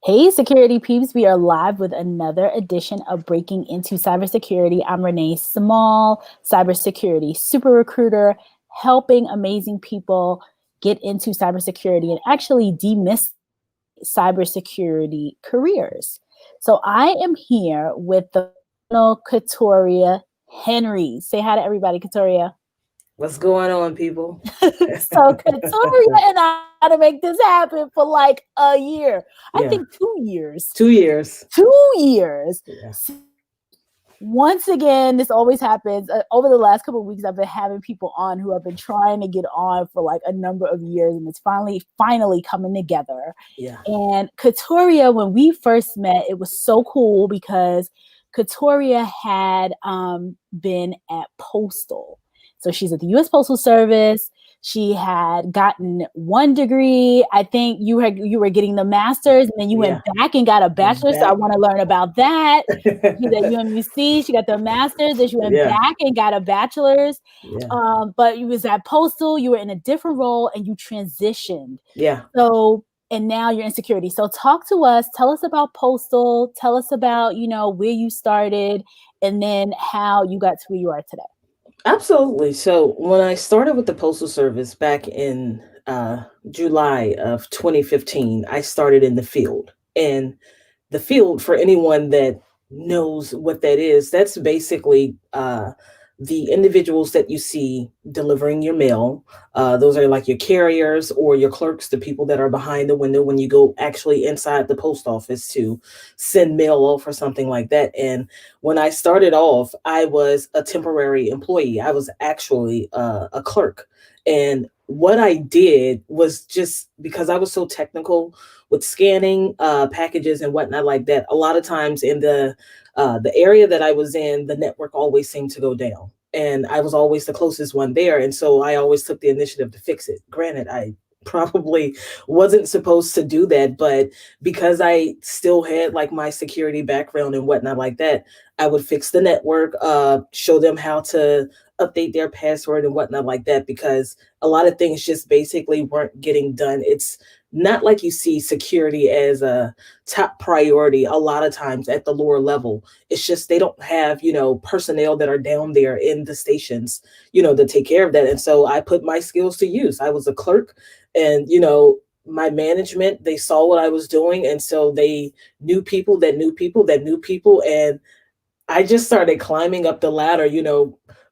Hey, security peeps, we are live with another edition of Breaking Into Cybersecurity. I'm Renee Small, cybersecurity super recruiter, helping amazing people get into cybersecurity and actually demystify cybersecurity careers. So I am here with the Katoria Henry. Say hi to everybody, Katoria. What's going on, people? So Katoria and I had to make this happen for like a year. I think 2 years. 2 years. 2 years. Yeah. Once again, this always happens. Over the last couple of weeks, I've been having people on who have been trying to get on for like a number of years, and it's finally coming together. Yeah. And Katoria, when we first met, it was so cool because Katoria had been at Postal. So she's at the U.S. Postal Service. She had gotten 1 degree. I think you were getting the master's, and then you went back and got a bachelor. So I want to learn about that. She's at UMUC. She got the master's. Then she went back and got a bachelor's. Yeah. But you was at Postal. You were in a different role, and you transitioned. Yeah. So and now you're in security. So talk to us. Tell us about Postal. Tell us about where you started, and then how you got to where you are today. Absolutely. So when I started with the Postal Service back in July of 2015, I started in the field. And the field, for anyone that knows what that is, that's basically the individuals that you see delivering your mail. Those are like your carriers or your clerks, the people that are behind the window when you go actually inside the post office to send mail off or something like that. And when I started off, I was a temporary employee. I was actually a clerk. And what I did was, just because I was so technical with scanning packages and whatnot like that, a lot of times in the area that I was in, the network always seemed to go down. And I was always the closest one there. And so I always took the initiative to fix it. Granted, I probably wasn't supposed to do that, but because I still had like my security background and whatnot like that, I would fix the network, show them how to update their password and whatnot like that, because a lot of things just basically weren't getting done. It's not like you see security as a top priority a lot of times at the lower level. It's just they don't have, personnel that are down there in the stations, to take care of that. And so I put my skills to use. I was a clerk, and, my management, they saw what I was doing. And so they knew people that knew people that knew people. And I just started climbing up the ladder,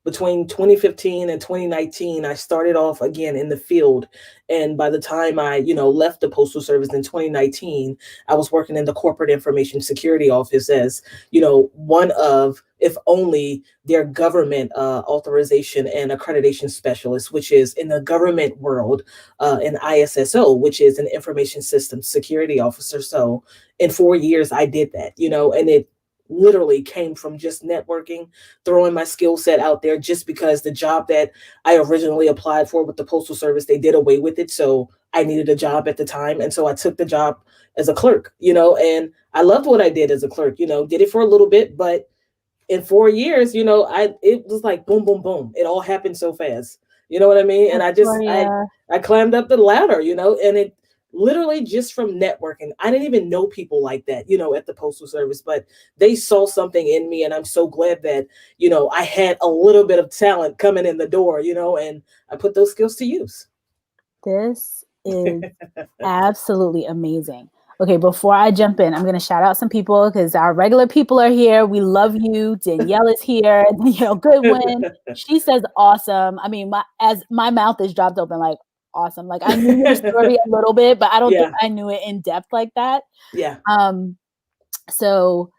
between 2015 and 2019, I started off again in the field. And by the time I, left the Postal Service in 2019, I was working in the Corporate Information Security Office as, one of, if only, their government authorization and accreditation specialist, which is in the government world, an ISSO, which is an Information Systems Security Officer. So in 4 years, I did that, and it literally came from just networking, throwing my skill set out there, just because the job that I originally applied for with the Postal Service, they did away with it. So I needed a job at the time. And so I took the job as a clerk, and I loved what I did as a clerk, did it for a little bit, but in 4 years, it was like boom, boom, boom. It all happened so fast. You know what I mean? And I climbed up the ladder, and it literally just from networking. I didn't even know people like that, at the Postal Service, but they saw something in me. And I'm so glad that, I had a little bit of talent coming in the door, and I put those skills to use. This is absolutely amazing. Okay, before I jump in, I'm going to shout out some people because our regular people are here. We love you. Danielle is here. Goodwin. She says awesome. I mean, my mouth is dropped open like, awesome. Like, I knew your story a little bit, but I don't think I knew it in depth like that. Yeah. So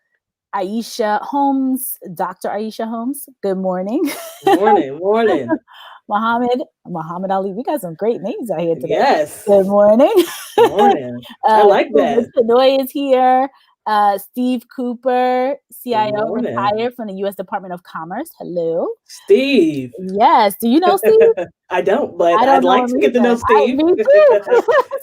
Aisha Holmes, Dr. Aisha Holmes, good morning. Morning. Muhammad Ali. We got some great names out here today. Yes. Good morning. Morning. I like that. Tanoy is here. Steve Cooper, CIO, retired from the U.S. Department of Commerce. Hello. Steve. Yes. Do you know Steve? I don't, but I'd like to get to know Steve. Me too.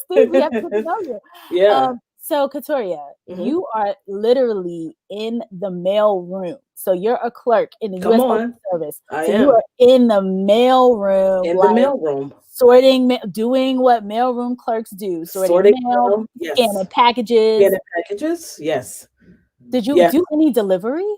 Steve, we have to get to know you. Yeah. So, Katoria, Mm-hmm. you are literally in the mail room. So you're a clerk in the Come U.S. Postal on. Service. I So you am are in the mail room, in the like mailroom. sorting, doing what mailroom clerks do, sorting Sorting mail, mail. scanning Yes. packages. Getting packages. Yes. Did you Yes. do any delivery?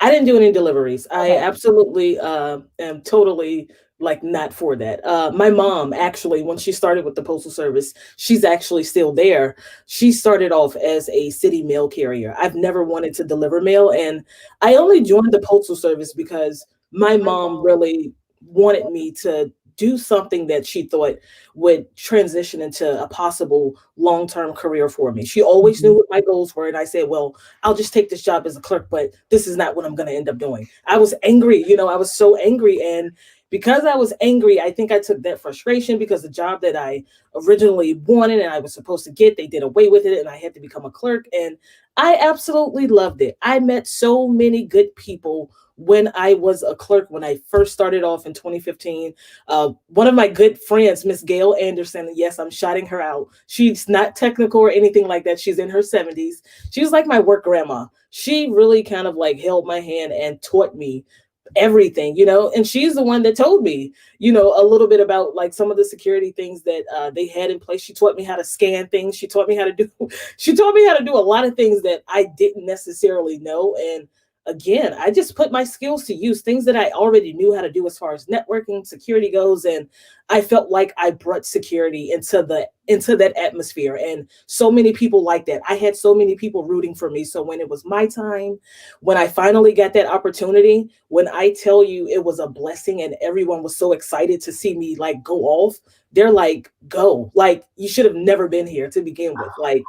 I didn't do any deliveries. I Okay. absolutely am totally like not for that. My mom actually, when she started with the Postal Service, she's actually still there. She started off as a city mail carrier. I've never wanted to deliver mail, and I only joined the Postal Service because my mom really wanted me to do something that she thought would transition into a possible long-term career for me. She always knew Mhm. what my goals were, and I said, well, I'll just take this job as a clerk, but this is not what I'm going to end up doing. I was angry, I was so angry. And because I was angry, I think I took that frustration because the job that I originally wanted and I was supposed to get, they did away with it and I had to become a clerk. And I absolutely loved it. I met so many good people when I was a clerk when I first started off in 2015. One of my good friends, Miss Gail Anderson, yes, I'm shouting her out. She's not technical or anything like that. She's in her 70s. She was like my work grandma. She really kind of like held my hand and taught me everything, and she's the one that told me, a little bit about like some of the security things that they had in place. She taught me how to scan things. She taught me how to do she taught me how to do a lot of things that I didn't necessarily know. And again, I just put my skills to use, things that I already knew how to do as far as networking security goes. And I felt like I brought security into that atmosphere, and so many people like that. I had so many people rooting for me. So when it was my time, when I finally got that opportunity, when I tell you it was a blessing and everyone was so excited to see me like go off, they're like, go, like you should have never been here to begin with, like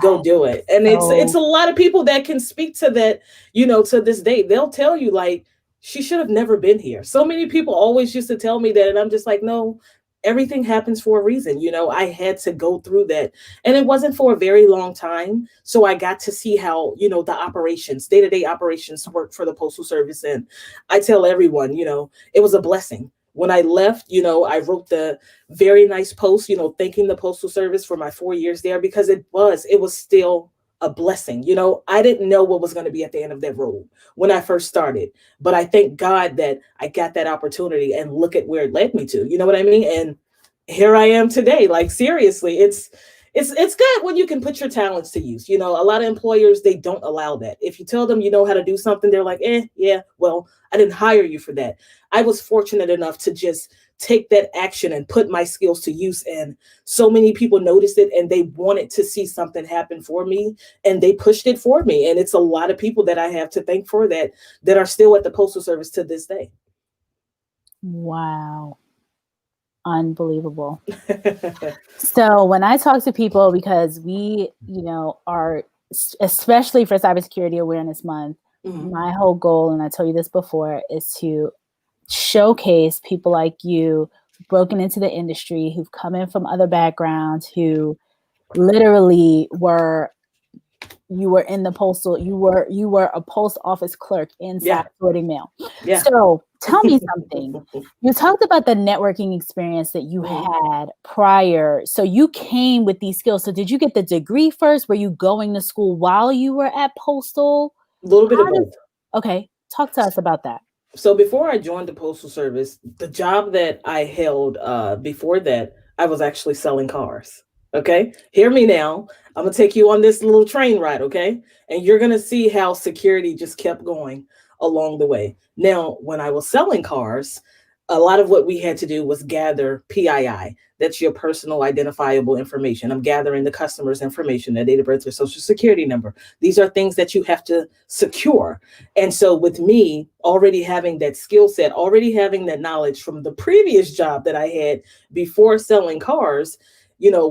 go do it. And it's So a lot of people that can speak to that, to this day. They'll tell you like she should have never been here. So many people always used to tell me that, and I'm just like, no, everything happens for a reason. I had to go through that, and it wasn't for a very long time. So I got to see how, the operations, day-to-day operations work for the Postal Service. And I tell everyone, it was a blessing. When I left, I wrote the very nice post, thanking the Postal Service for my 4 years there, because it was still a blessing. I didn't know what was going to be at the end of that road when I first started, but I thank God that I got that opportunity, and look at where it led me to. You know what I mean? And here I am today. Like seriously, it's good when you can put your talents to use. A lot of employers, they don't allow that. If you tell them you know how to do something, they're like, yeah, well, I didn't hire you for that. I was fortunate enough to just take that action and put my skills to use. And so many people noticed it and they wanted to see something happen for me, and they pushed it for me. And it's a lot of people that I have to thank for that are still at the Postal Service to this day. wow. Unbelievable. So when I talk to people, because we, are, especially for Cybersecurity Awareness Month, my whole goal, and I told you this before, is to showcase people like you who've broken into the industry, who've come in from other backgrounds, who literally you were in the postal, you were a post office clerk inside sorting mail. Yeah. So tell me something. You talked about the networking experience that you had prior. So you came with these skills. So did you get the degree first? Were you going to school while you were at Postal? A little bit of both. Okay. Talk to us about that. So before I joined the Postal Service, the job that I held before that, I was actually selling cars. Okay, hear me now. I'm gonna take you on this little train ride, okay? And you're gonna see how security just kept going along the way. Now, when I was selling cars, a lot of what we had to do was gather PII. That's your personal identifiable information. I'm gathering the customer's information, their date of birth, their social security number. These are things that you have to secure. And so with me already having that skill set, already having that knowledge from the previous job that I had before selling cars,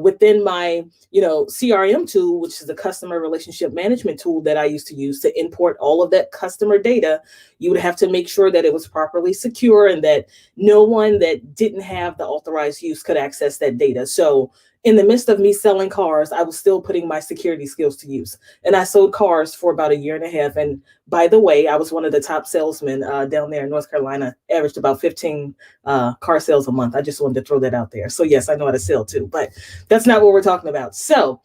within my, CRM tool, which is the customer relationship management tool that I used to use to import all of that customer data, you would have to make sure that it was properly secure and that no one that didn't have the authorized use could access that data. So in the midst of me selling cars, I was still putting my security skills to use. And I sold cars for about a year and a half. And by the way, I was one of the top salesmen down there in North Carolina, averaged about 15 car sales a month. I just wanted to throw that out there. So yes, I know how to sell too, but that's not what we're talking about. So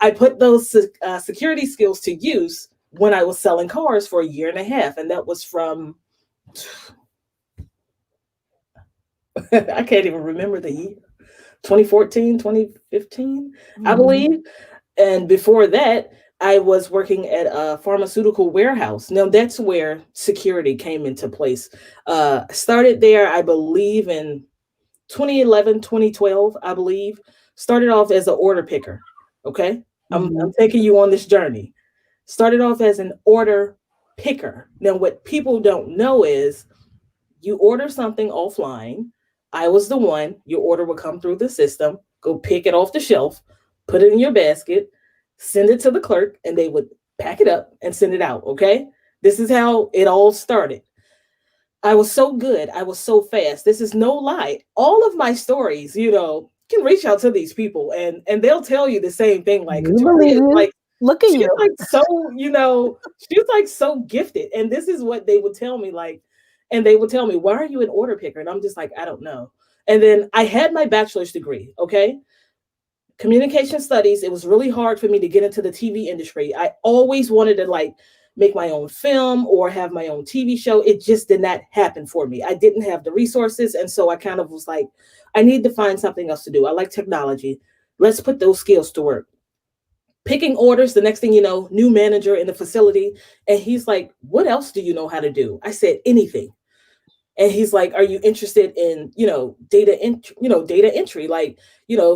I put those security skills to use when I was selling cars for a year and a half. And that was from, I can't even remember the year, 2014, 2015, I believe. And before that, I was working at a pharmaceutical warehouse. Now that's where security came into place. Started there, I believe, in 2011, 2012, I believe. Started off as an order picker. Okay. I'm taking you on this journey. Started off as an order picker. Now, what people don't know is you order something offline. I was the one, your order would come through the system, go pick it off the shelf, put it in your basket, send it to the clerk, and they would pack it up and send it out. Okay. This is how it all started. I was so good. I was so fast. This is no lie. All of my stories, can reach out to these people and they'll tell you the same thing. Like Katoria is like, look at she's you. like so, she's like so gifted. And this is what they would tell me, like, and they would tell me, why are you an order picker? And I'm just like, I don't know. And then I had my bachelor's degree, okay? Communication studies. It was really hard for me to get into the TV industry. I always wanted to like make my own film or have my own TV show. It just did not happen for me. I didn't have the resources. And so I kind of was like, I need to find something else to do. I like technology. Let's put those skills to work. Picking orders, the next thing you know, new manager in the facility. And he's like, what else do you know how to do? I said, anything. And he's like, are you interested in, data entry, like,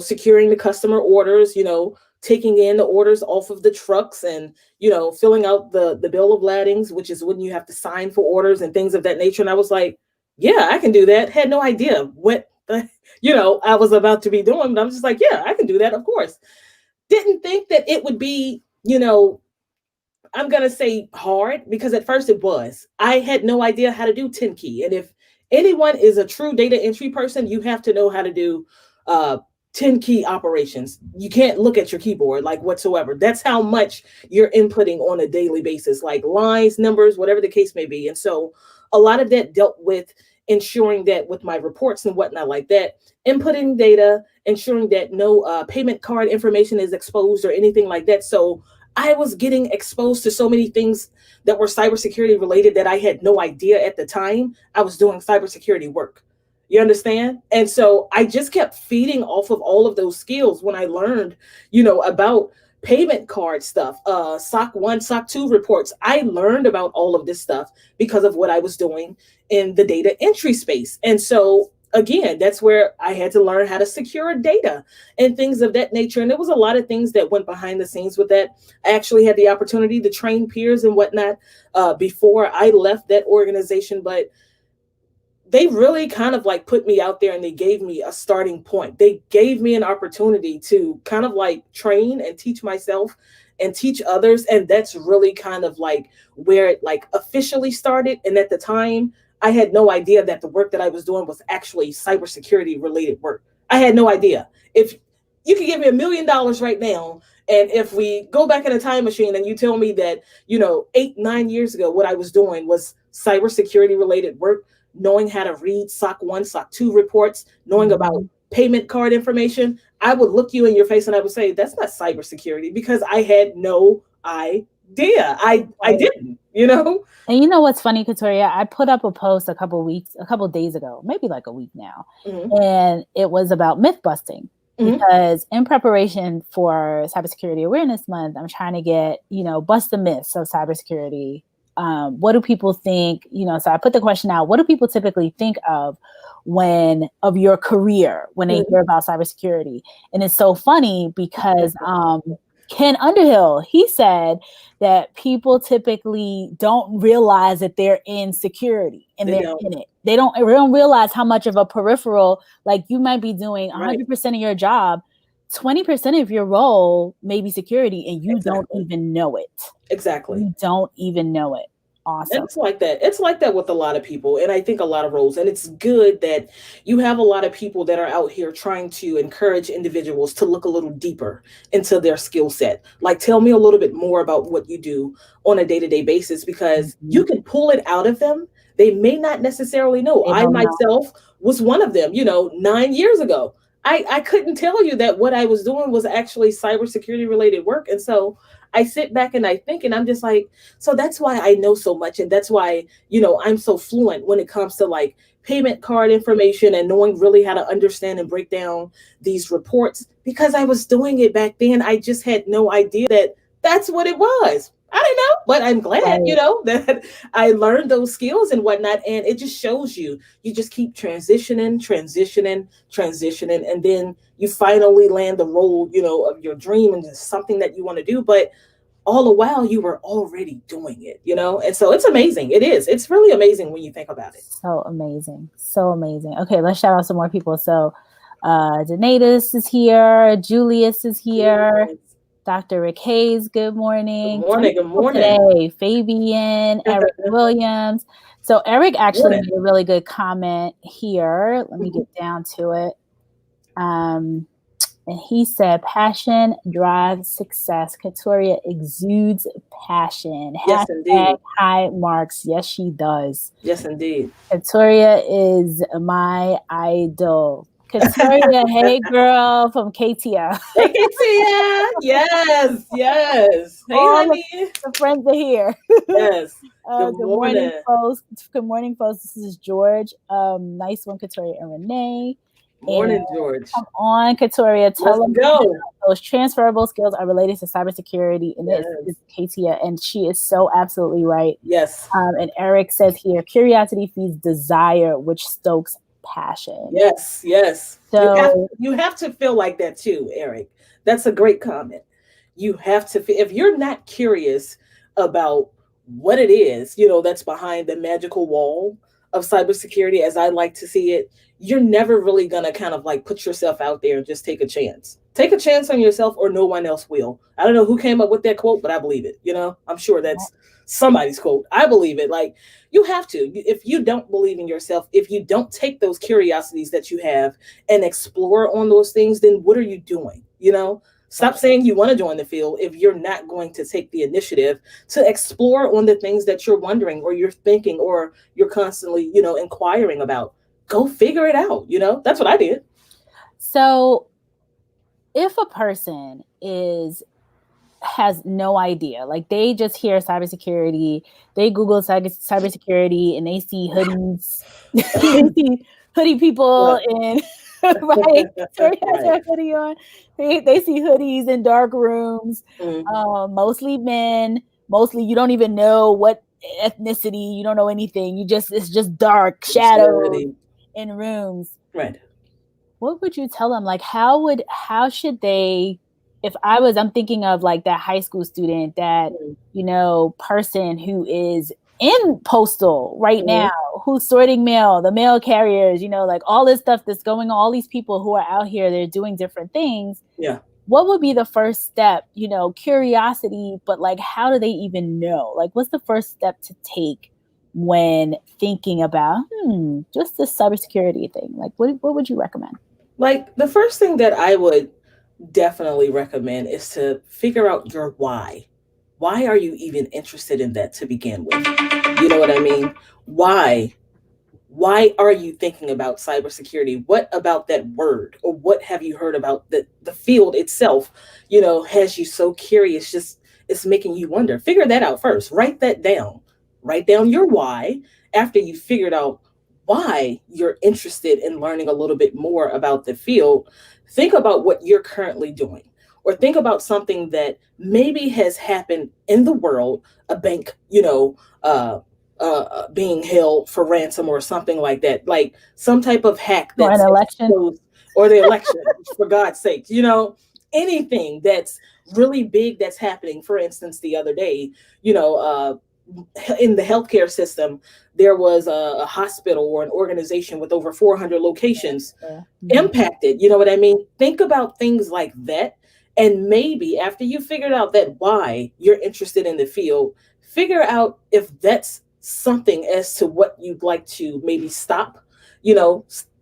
securing the customer orders, taking in the orders off of the trucks and, filling out the bill of ladings, which is when you have to sign for orders and things of that nature. And I was like, yeah, I can do that. Had no idea what, I was about to be doing, but I'm just like, yeah, I can do that. Of course. Didn't think that it would be, I'm going to say hard, because at first it was. I had no idea how to do 10 key. And if anyone is a true data entry person, you have to know how to do 10 key operations. You can't look at your keyboard like whatsoever. That's how much you're inputting on a daily basis, like lines, numbers, whatever the case may be. And so a lot of that dealt with ensuring that with my reports and whatnot like that, inputting data, ensuring that no payment card information is exposed or anything like that. So I was getting exposed to so many things that were cybersecurity related that I had no idea at the time I was doing cybersecurity work. You understand? And so I just kept feeding off of all of those skills when I learned, about payment card stuff, SOC 1, SOC 2 reports. I learned about all of this stuff because of what I was doing in the data entry space. And so again, that's where I had to learn how to secure data and things of that nature. And there was a lot of things that went behind the scenes with that. I actually had the opportunity to train peers and whatnot before I left that organization. But they really kind of like put me out there and they gave me a starting point. They gave me an opportunity to kind of like train and teach myself and teach others. And that's really kind of like where it like officially started. And at the time, I had no idea that the work that I was doing was actually cybersecurity related work. I had no idea. If you could give me $1 million right now, and if we go back in a time machine and you tell me that, 8-9 years ago, what I was doing was cybersecurity related work, knowing how to read SOC 1, SOC 2 reports, knowing about payment card information, I would look you in your face and I would say, that's not cybersecurity, because I had no idea. I didn't, And you know what's funny, Katoria? I put up a post a couple days ago, maybe like a week now, and it was about myth busting. Because in preparation for Cybersecurity Awareness Month, I'm trying to get, bust the myths of cybersecurity. What do people think? So I put the question out, what do people typically think of your career when they hear about cybersecurity? And it's so funny because Ken Underhill, he said that people typically don't realize that they're in security and they're in it. They don't realize how much of a peripheral, like you might be doing 100% of your job, 20% of your role may be security, and you don't even know it. Exactly. You don't even know it. Awesome. It's like that. It's like that with a lot of people. And I think a lot of roles. And it's good that you have a lot of people that are out here trying to encourage individuals to look a little deeper into their skill set. Like, tell me a little bit more about what you do on a day-to-day basis, because you can pull it out of them. They may not necessarily know. I myself was one of them, 9 years ago. I couldn't tell you that what I was doing was actually cybersecurity related work. And so I sit back and I think, and I'm just like, so that's why I know so much. And that's why, I'm so fluent when it comes to like payment card information and knowing really how to understand and break down these reports, because I was doing it back then. I just had no idea that that's what it was. I don't know, but I'm glad, Right. that I learned those skills and whatnot. And it just shows you just keep transitioning, and then you finally land the role, of your dream, and it's something that you want to do. But all the while you were already doing it. And so it's amazing. It's really amazing when you think about it. So amazing. So amazing. Okay, let's shout out some more people. So Donatus is here. Julius is here. Yes. Dr. Rick Hayes, good morning. Good morning. Today, Fabian, Eric Williams. So Eric actually made a really good comment here. Let me get down to it. And he said, passion drives success. Katoria exudes passion. Yes, indeed. High marks. Yes, she does. Yes, indeed. Katoria is my idol. Katoria, hey girl from KTL. Hey KTL. Yes. Hey honey. The friends are here. Yes. Good morning, folks. Good morning, folks. This is George. Nice one, Katoria and Renee. Morning, George. Come on, Katoria. Tell them go. Those transferable skills are related to cybersecurity, and this is Katia, and she is so absolutely right. Yes. And Eric says here, curiosity feeds desire, which stokes passion. Yes. So you have to feel like that too, Eric. That's a great comment. You have to feel, if you're not curious about what it is, that's behind the magical wall of cybersecurity, as I like to see it, you're never really going to kind of like put yourself out there and just take a chance. Take a chance on yourself, or no one else will. I don't know who came up with that quote, but I believe it. I'm sure that's somebody's quote. I believe it. Like, you have to. If you don't believe in yourself, if you don't take those curiosities that you have and explore on those things, then what are you doing? Stop saying you want to join the field if you're not going to take the initiative to explore on the things that you're wondering, or you're thinking, or you're constantly, inquiring about. Go figure it out. That's what I did. So if a person has no idea, like they just hear cybersecurity, they Google cybersecurity and they see hoodies, they see hoodie people in right. Tori has her hoodie on. They see hoodies in dark rooms, mostly men. Mostly you don't even know what ethnicity. You don't know anything. It's just dark shadows in rooms. Right. What would you tell them? Like, how should they? If I'm thinking of like that high school student, that person who is in postal right now, who's sorting mail, the mail carriers, like all this stuff that's going on, all these people who are out here, they're doing different things. Yeah. What would be the first step? Curiosity, but like, how do they even know? Like, what's the first step to take when thinking about just this cybersecurity thing? Like, what would you recommend? Like, the first thing that I would definitely recommend is to figure out your why. Why are you even interested in that to begin with? You know what I mean? Why are you thinking about cybersecurity? What about that word, or what have you heard about the field itself, has you so curious? Just, it's making you wonder. Figure that out first. Write that down. Write down your why. After you figured out why you're interested in learning a little bit more about the field, think about what you're currently doing, or think about something that maybe has happened in the world, a bank, being held for ransom or something like that, like some type of hack that's an election, or the election, for God's sake, anything that's really big that's happening. For instance, the other day, in the healthcare system, there was a hospital or an organization with over 400 locations impacted. You know what I mean? Think about things like that. And maybe after you figured out that why you're interested in the field, figure out if that's something as to what you'd like to maybe stop,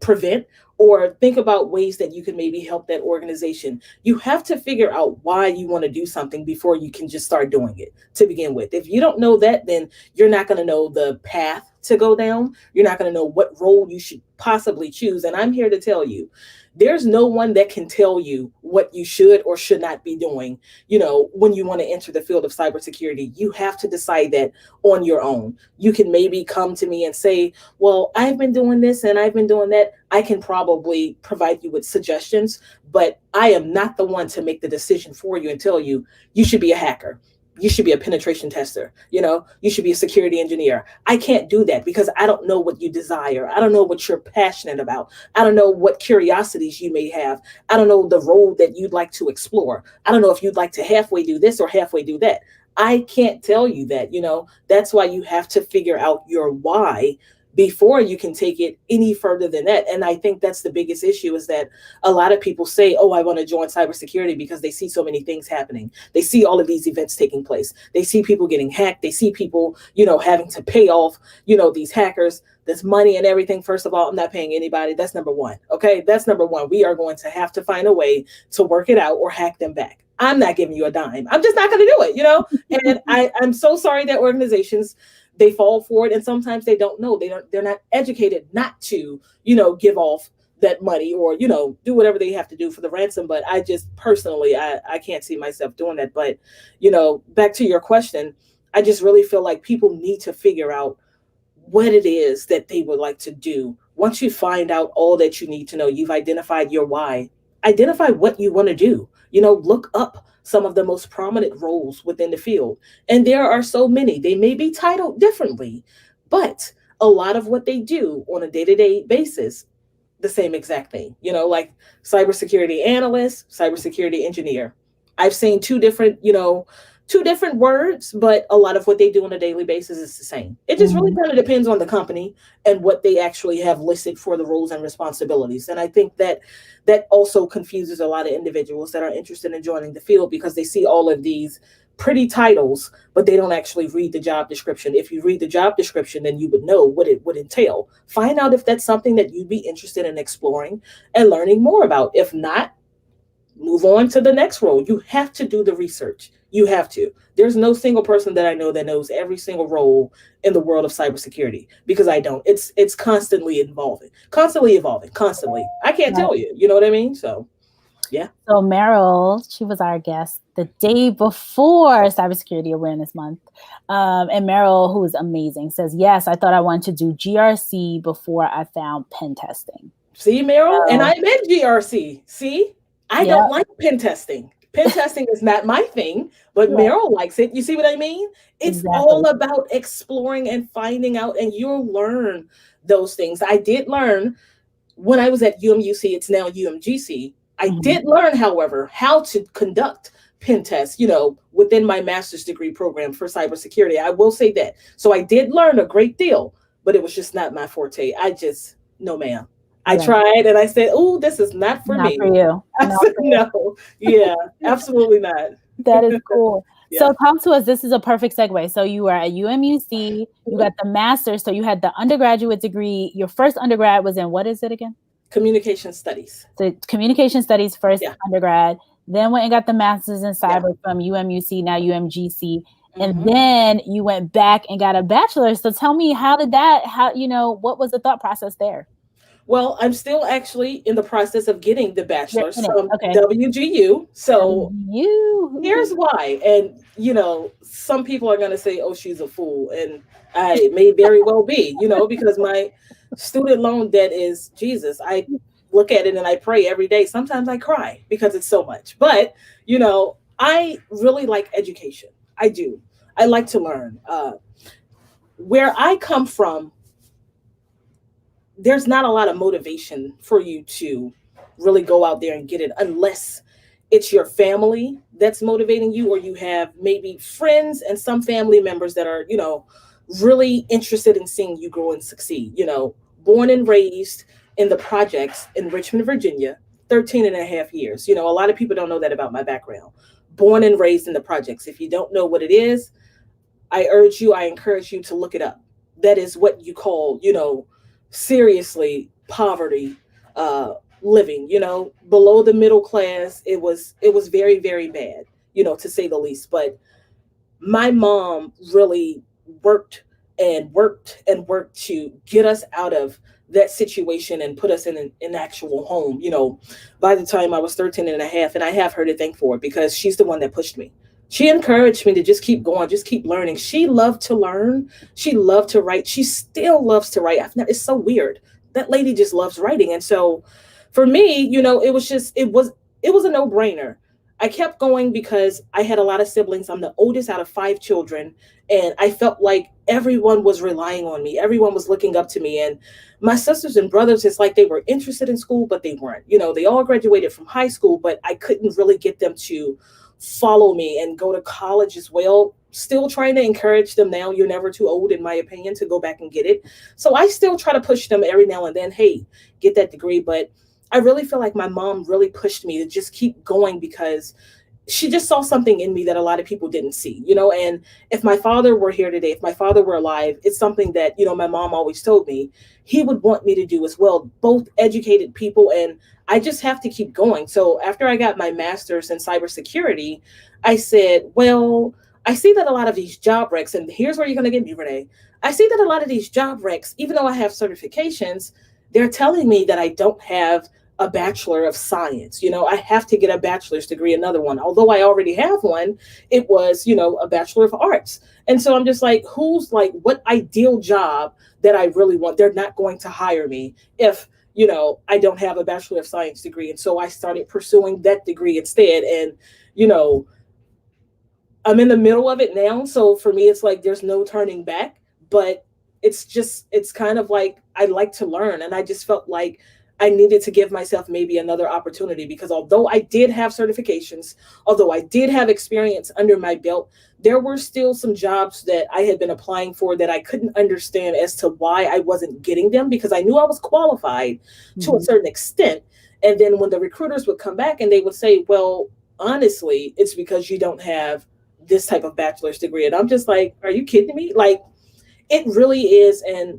prevent, or think about ways that you can maybe help that organization. You have to figure out why you want to do something before you can just start doing it to begin with. If you don't know that, then you're not going to know the path to go down. You're not going to know what role you should possibly choose. And I'm here to tell you, there's no one that can tell you what you should or should not be doing. When you want to enter the field of cybersecurity, you have to decide that on your own. You can maybe come to me and say, well, I've been doing this and I've been doing that. I can probably provide you with suggestions, but I am not the one to make the decision for you and tell you, you should be a hacker. You should be a penetration tester. You should be a security engineer. I can't do that because I don't know what you desire. I don't know what you're passionate about. I don't know what curiosities you may have. I don't know the role that you'd like to explore. I don't know if you'd like to halfway do this or halfway do that. I can't tell you that. That's why you have to figure out your why before you can take it any further than that. And I think that's the biggest issue, is that a lot of people say, oh, I want to join cybersecurity because they see so many things happening. They see all of these events taking place. They see people getting hacked. They see people, having to pay off, these hackers, this money and everything. First of all, I'm not paying anybody. That's number one. Okay. That's number one. We are going to have to find a way to work it out or hack them back. I'm not giving you a dime. I'm just not going to do it, and I'm so sorry that organizations, they fall for it, and sometimes they don't know. They're not educated not to, give off that money or, do whatever they have to do for the ransom. But I just personally, I can't see myself doing that. But, back to your question, I just really feel like people need to figure out what it is that they would like to do. Once you find out all that you need to know, you've identified your why, identify what you want to do. Look up some of the most prominent roles within the field. And there are so many. They may be titled differently, but a lot of what they do on a day-to-day basis, the same exact thing, like cybersecurity analyst, cybersecurity engineer. I've seen two different words, but a lot of what they do on a daily basis is the same. It just really kind of depends on the company and what they actually have listed for the roles and responsibilities. And I think that also confuses a lot of individuals that are interested in joining the field, because they see all of these pretty titles, but they don't actually read the job description. If you read the job description, then you would know what it would entail. Find out if that's something that you'd be interested in exploring and learning more about. If not, move on to the next role. You have to do the research. You have to. There's no single person that I know that knows every single role in the world of cybersecurity, because I don't. It's constantly evolving. I can't tell you. You know what I mean? So, yeah. So Meryl, she was our guest the day before Cybersecurity Awareness Month. And Meryl, who is amazing, says, yes, I thought I wanted to do GRC before I found pen testing. See, Meryl, and I meant GRC. See, I don't like pen testing. Pen testing is not my thing, but Meryl likes it. You see what I mean? It's all about exploring and finding out, and you'll learn those things. I did learn when I was at UMUC, it's now UMGC. I did learn, however, how to conduct pen tests, within my master's degree program for cybersecurity. I will say that. So I did learn a great deal, but it was just not my forte. No, ma'am. I tried and I said, oh, this is not for me. For you. No. Yeah, absolutely not. That is cool. So talk to us. This is a perfect segue. So you were at UMUC, you got the master's. So you had the undergraduate degree. Your first undergrad was in, what is it again? Communication studies. So communication studies first, undergrad, then went and got the master's in cyber from UMUC, now UMGC. And then you went back and got a bachelor. So tell me, what was the thought process there? Well, I'm still actually in the process of getting the bachelor's from WGU. So here's why. And, some people are going to say, oh, she's a fool. And I may very well be, because my student loan debt is Jesus. I look at it and I pray every day. Sometimes I cry because it's so much. But, I really like education. I do. I like to learn. Where I come from, there's not a lot of motivation for you to really go out there and get it, unless it's your family that's motivating you, or you have maybe friends and some family members that are, really interested in seeing you grow and succeed. Born and raised in the projects in Richmond, Virginia, 13 and a half years. A lot of people don't know that about my background. Born and raised in the projects. If you don't know what it is, I encourage you to look it up. That is what you call, seriously poverty living, below the middle class. It was very, very bad, to say the least. But my mom really worked and worked to get us out of that situation and put us in an actual home. By the time I was 13 and a half, and I have her to thank for it because she's the one that pushed me. She encouraged me to just keep going, just keep learning. She loved to learn. She loved to write. She still loves to write. It's so weird. That lady just loves writing. And so for me, it was a no-brainer. I kept going because I had a lot of siblings. I'm the oldest out of 5 children. And I felt like everyone was relying on me. Everyone was looking up to me. And my sisters and brothers, it's like they were interested in school, but they weren't. They all graduated from high school, but I couldn't really get them to follow me and go to college as well. Still trying to encourage them now. You're never too old, in my opinion, to go back and get it. So I still try to push them every now and then. Hey, get that degree. But I really feel like my mom really pushed me to just keep going because she just saw something in me that a lot of people didn't see, and if my father were here today, if my father were alive, it's something that, my mom always told me he would want me to do as well, both educated people, and I just have to keep going. So after I got my master's in cybersecurity, I said, well, I see that a lot of these job recs, and here's where you're going to get me, Renee. I see that a lot of these job recs, even though I have certifications, they're telling me that I don't have a Bachelor of Science. I have to get a bachelor's degree, another one. Although I already have one, it was, a Bachelor of Arts. And so I'm just like, what ideal job that I really want? They're not going to hire me if, I don't have a Bachelor of Science degree. And so I started pursuing that degree instead. And, I'm in the middle of it now. So for me, it's like, there's no turning back, but it's kind of like, I like to learn. And I just felt like I needed to give myself maybe another opportunity because although I did have certifications, although I did have experience under my belt, there were still some jobs that I had been applying for that I couldn't understand as to why I wasn't getting them because I knew I was qualified to a certain extent. And then when the recruiters would come back and they would say, well, honestly, it's because you don't have this type of bachelor's degree. And I'm just like, are you kidding me? Like, it really is. And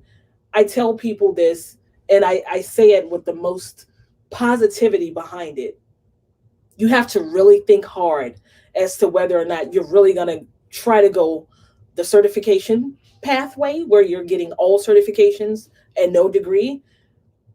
I tell people this, and I say it with the most positivity behind it. You have to really think hard as to whether or not you're really going to try to go the certification pathway where you're getting all certifications and no degree,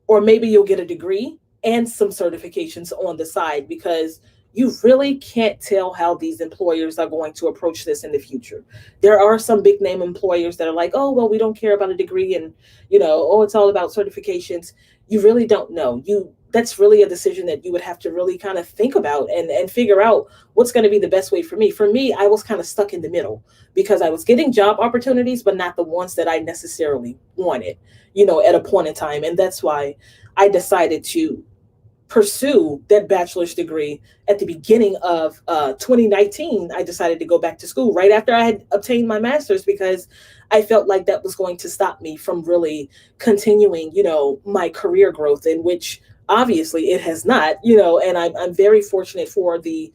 or maybe you'll get a degree and some certifications on the side because you really can't tell how these employers are going to approach this in the future. There are some big name employers that are like, oh, well, we don't care about a degree and, oh, it's all about certifications. You really don't know. That's really a decision that you would have to really kind of think about and figure out what's going to be the best way for me. For me, I was kind of stuck in the middle because I was getting job opportunities, but not the ones that I necessarily wanted, at a point in time. And that's why I decided to pursue that bachelor's degree at the beginning of 2019. I decided to go back to school right after I had obtained my master's because I felt like that was going to stop me from really continuing, my career growth, in which obviously it has not, and I'm very fortunate for the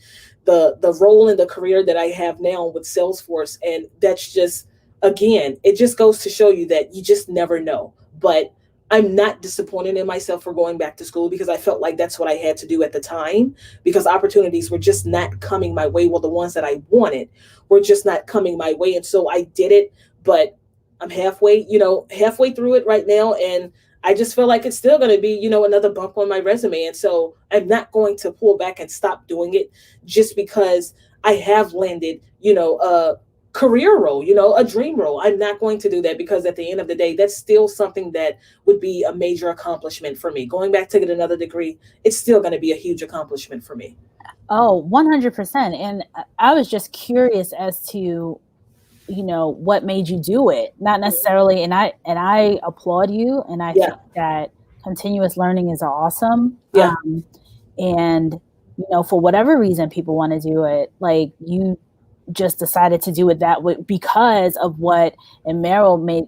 role in the career that I have now with Salesforce. And that's just, again, it just goes to show you that you just never know. But I'm not disappointed in myself for going back to school because I felt like that's what I had to do at the time because opportunities were just not coming my way. Well, the ones that I wanted were just not coming my way. And so I did it, but I'm halfway through it right now. And I just feel like it's still going to be, another bump on my resume. And so I'm not going to pull back and stop doing it just because I have landed, a career role, a dream role. I'm not going to do that because at the end of the day, that's still something that would be a major accomplishment for me. Going back to get another degree, it's still going to be a huge accomplishment for me. Oh, 100%. And I was just curious as to, what made you do it? Not necessarily. And I applaud you. And I think that continuous learning is awesome. Yeah. And, for whatever reason people want to do it, like you just decided to do it that way because of what, and Meryl made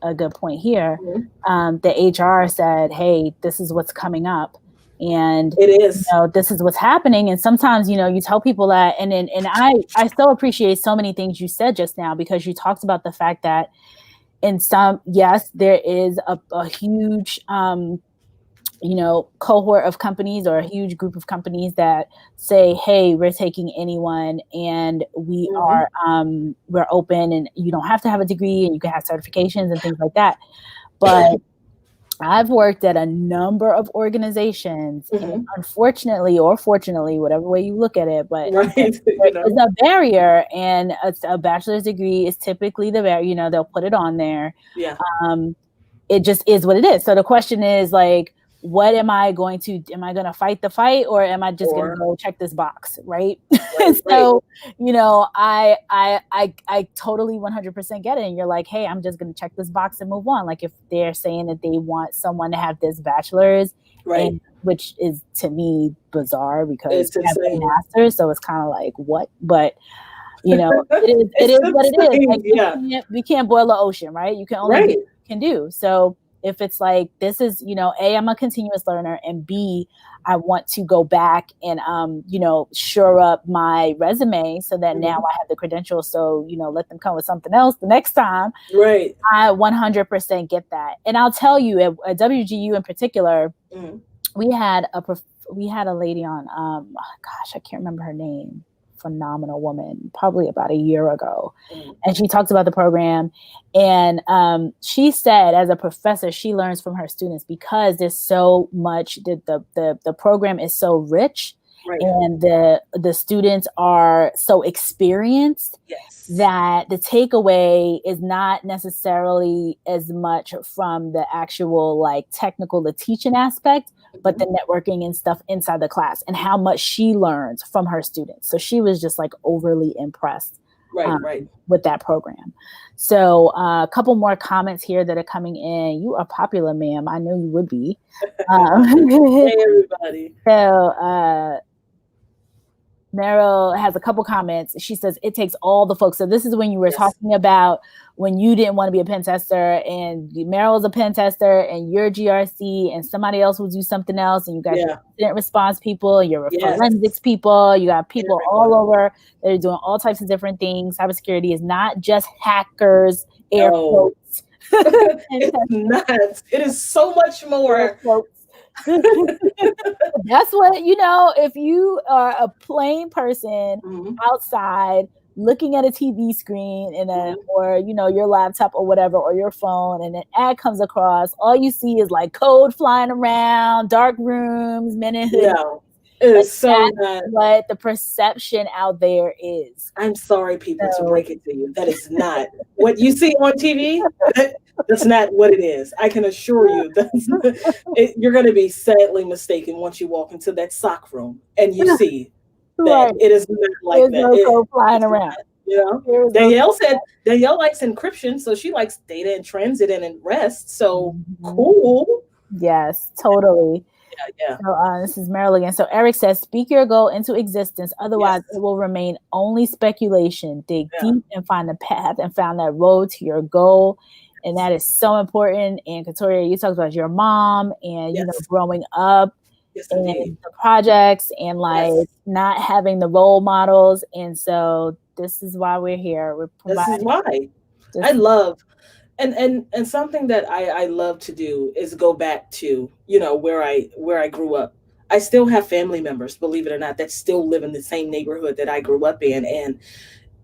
a good point here. The HR said, hey, this is what's coming up. And it is, this is what's happening. And sometimes, you tell people that, and I still appreciate so many things you said just now, because you talked about the fact that in some, yes, there is a huge cohort of companies or a huge group of companies that say, hey, we're taking anyone and we are, we're open and you don't have to have a degree and you can have certifications and things like that. But I've worked at a number of organizations, and unfortunately or fortunately, whatever way you look at it, but there's a barrier, and a bachelor's degree is typically the barrier. They'll put it on there. Yeah. It just is what it is. So the question is like, what am I going to fight the fight, or am I just going to go check this box? Right. So, I totally 100% get it. And you're like, hey, I'm just going to check this box and move on. Like if they're saying that they want someone to have this bachelor's, and, which is to me bizarre because it's a master's. So it's kind of like what, but it is what it is. Like, we can't boil the ocean, right? You can only do what you can do. So if it's like, this is, A, I'm a continuous learner, and B, I want to go back and, shore up my resume so that now I have the credentials. So, let them come with something else the next time. Right. I 100% get that. And I'll tell you, at WGU in particular, we had a lady on, I can't remember her name. Phenomenal woman, probably about a year ago. And she talked about the program. And she said, as a professor, she learns from her students because there's so much, the program is so rich. And the students are so experienced that the takeaway is not necessarily as much from the actual like technical, the teaching aspect, but the networking and stuff inside the class and how much she learns from her students. So she was just like overly impressed with that program. So a couple more comments here that are coming in. You are popular, ma'am. I know you would be. Hey, everybody. So Meryl has a couple comments. She says, it takes all the folks. So this is when you were talking about when you didn't want to be a pen tester, and Meryl's a pen tester, and you're GRC, and somebody else will do something else, and you got your incident response people, your forensics people, you got people all over that are doing all types of different things. Cybersecurity is not just hackers, air quotes. It's not. It is so much more. That's what, if you are a plain person outside looking at a TV screen and or your laptop or whatever, or your phone, and an ad comes across, all you see is like code flying around, dark rooms, men in hoods. It's so bad. What the perception out there is. I'm sorry, people, to break it to you. That is not what you see on TV. That's not what it is. I can assure you you're going to be sadly mistaken once you walk into that sock room and you see that it is not like There's that. No code flying around. Danielle likes encryption, so she likes data in transit and in rest. So cool. Yes, totally. Yeah. So this is Meryl again. So Eric says, speak your goal into existence. Otherwise, it will remain only speculation. Dig deep and find the path and find that road to your goal. And that is so important. And Katoria, you talked about your mom and, growing up and the projects and like not having the role models. And so this is why we're here. This is why I love. And something that I love to do is go back to, where I grew up. I still have family members, believe it or not, that still live in the same neighborhood that I grew up in. And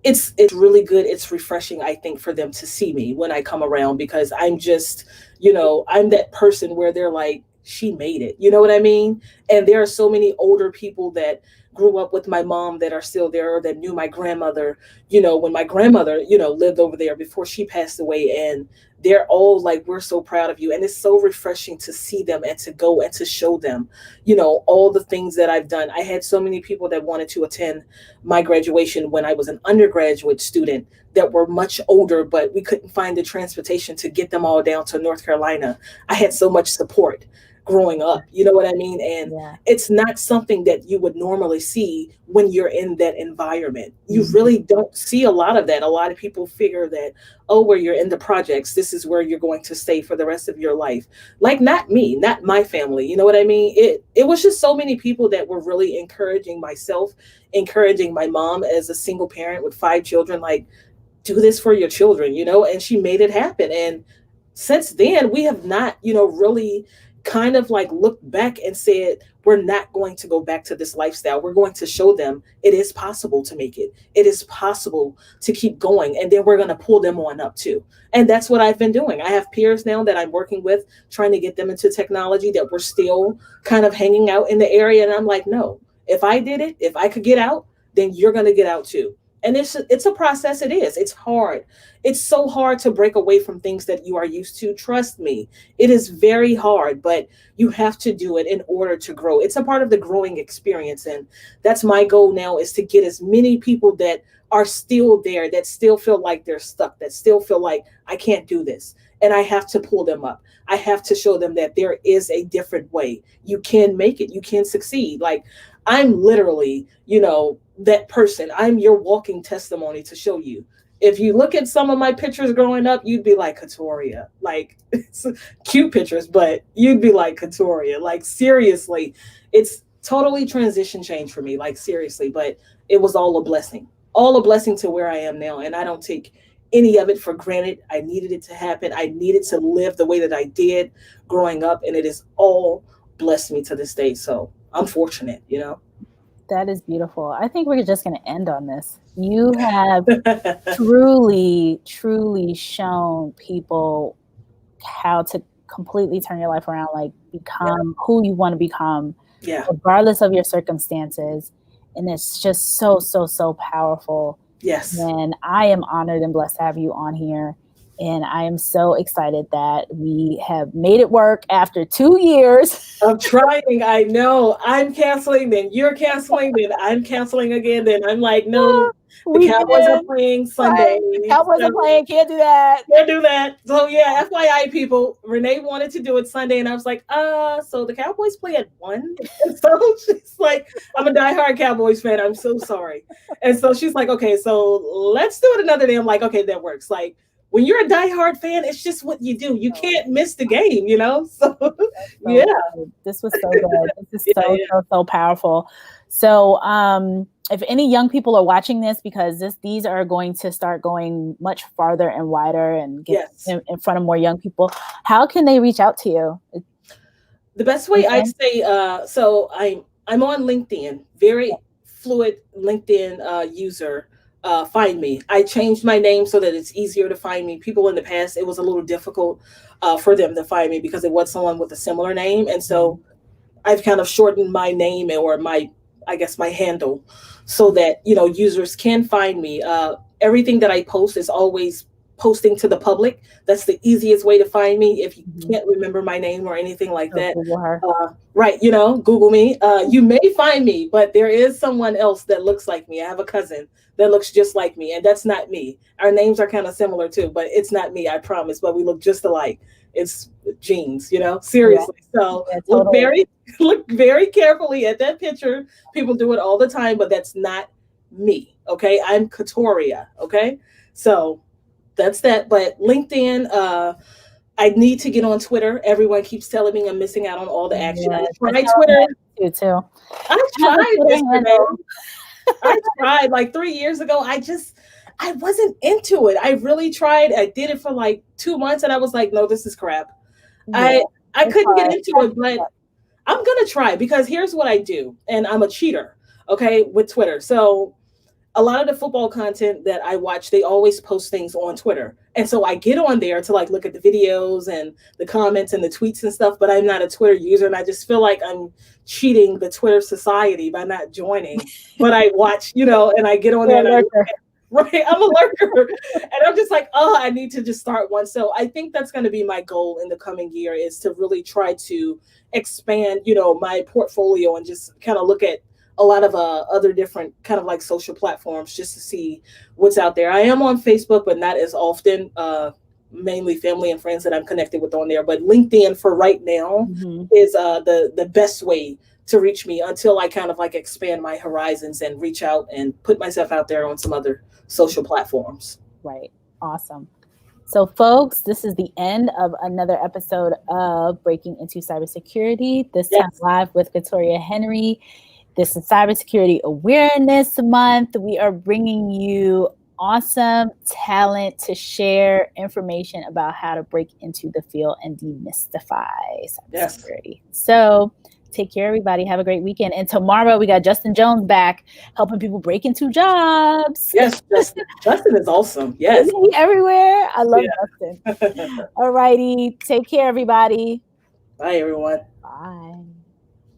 it's really good. It's refreshing, I think, for them to see me when I come around, because I'm just, I'm that person where they're like, she made it. You know what I mean? And there are so many older people that grew up with my mom that are still there, or that knew my grandmother, when my grandmother, lived over there before she passed away. And they're all like, we're so proud of you. And it's so refreshing to see them and to go and to show them, all the things that I've done. I had so many people that wanted to attend my graduation when I was an undergraduate student that were much older, but we couldn't find the transportation to get them all down to North Carolina. I had so much support growing up, you know what I mean? And it's not something that you would normally see when you're in that environment. You really don't see a lot of that. A lot of people figure that, where you're in the projects, this is where you're going to stay for the rest of your life. Like, not me, not my family. You know what I mean? It was just so many people that were really encouraging myself, encouraging my mom as a single parent with 5 children, like, do this for your children, and she made it happen. And since then, we have not, really kind of like looked back and said, we're not going to go back to this lifestyle. We're going to show them it is possible to make it. It is possible to keep going. And then we're going to pull them on up too. And that's what I've been doing. I have peers now that I'm working with, trying to get them into technology that we're still kind of hanging out in the area. And I'm like, no, if I did it, if I could get out, then you're going to get out too. And it's a process. It is. It's hard. It's so hard to break away from things that you are used to. Trust me, it is very hard, but you have to do it in order to grow. It's a part of the growing experience. And that's my goal now, is to get as many people that are still there, that still feel like they're stuck, that still feel like I can't do this. And I have to pull them up. I have to show them that there is a different way. You can make it. You can succeed. Like, I'm literally, that person. I'm your walking testimony to show you. If you look at some of my pictures growing up, you'd be like, Katoria. Like, it's cute pictures, but you'd be like, Katoria. Like, seriously, it's totally transition change for me. Like, seriously, but it was all a blessing to where I am now. And I don't take any of it for granted. I needed it to happen. I needed to live the way that I did growing up. And it has all blessed me to this day. So I'm fortunate, That is beautiful. I think we're just going to end on this. You have truly, truly shown people how to completely turn your life around, like become who you want to become, regardless of your circumstances. And it's just so, so, so powerful. Yes. And I am honored and blessed to have you on here. And I am so excited that we have made it work after 2 years. I'm trying. I know. I'm canceling, then you're canceling, then I'm canceling again. Then I'm like, no, the Cowboys are playing Sunday. Right. The Cowboys are playing. Can't do that. Can't do that. So yeah, FYI, people, Renee wanted to do it Sunday, and I was like, so the Cowboys play at 1? And so she's like, I'm a diehard Cowboys fan. I'm so sorry. And so she's like, okay, so let's do it another day. I'm like, okay, that works. Like, when you're a diehard fan, it's just what you do. You can't miss the game, So, yeah. Good. This was so good. This is so powerful. So, if any young people are watching this, because these are going to start going much farther and wider and get in front of more young people, how can they reach out to you? The best way I'd say, so I'm on LinkedIn, very fluid LinkedIn user. Find me. I changed my name so that it's easier to find me. People in the past, it was a little difficult for them to find me because it was someone with a similar name. And so I've kind of shortened my name or my handle so that, users can find me. Everything that I post is always posting to the public. That's the easiest way to find me. If you can't remember my name or anything like that, right, Google me. You may find me, but there is someone else that looks like me. I have a cousin that looks just like me, and that's not me. Our names are kind of similar too, but it's not me, I promise, but we look just alike. It's genes, seriously. So look very carefully at that picture. People do it all the time, but that's not me. Okay. I'm Katoria. Okay. So that's that. But LinkedIn, I need to get on Twitter. Everyone keeps telling me I'm missing out on all the action. I tried Twitter. You too. I tried yesterday. I tried like 3 years ago. I wasn't into it. I really tried. I did it for like 2 months and I was like, no, this is crap. I couldn't get into it, but I'm going to try because here's what I do. And I'm a cheater, okay, with Twitter. So a lot of the football content that I watch, they always post things on Twitter. And so I get on there to like look at the videos and the comments and the tweets and stuff, but I'm not a Twitter user. And I just feel like I'm cheating the Twitter society by not joining. But I watch, and I get on there. And I'm a lurker. And I'm just like, I need to just start one. So I think that's going to be my goal in the coming year, is to really try to expand, my portfolio and just kind of look at a lot of other different kind of like social platforms just to see what's out there. I am on Facebook, but not as often, mainly family and friends that I'm connected with on there. But LinkedIn for right now is the best way to reach me until I kind of like expand my horizons and reach out and put myself out there on some other social platforms. Right. Awesome. So folks, this is the end of another episode of Breaking Into Cybersecurity, this time live with Katoria Henry. This is Cybersecurity Awareness Month. We are bringing you awesome talent to share information about how to break into the field and demystify cybersecurity. So take care, everybody. Have a great weekend. And tomorrow we got Justin Jones back helping people break into jobs. Yes, Justin is awesome. Yes. Isn't he everywhere? I love Justin. All righty. Take care, everybody. Bye, everyone. Bye.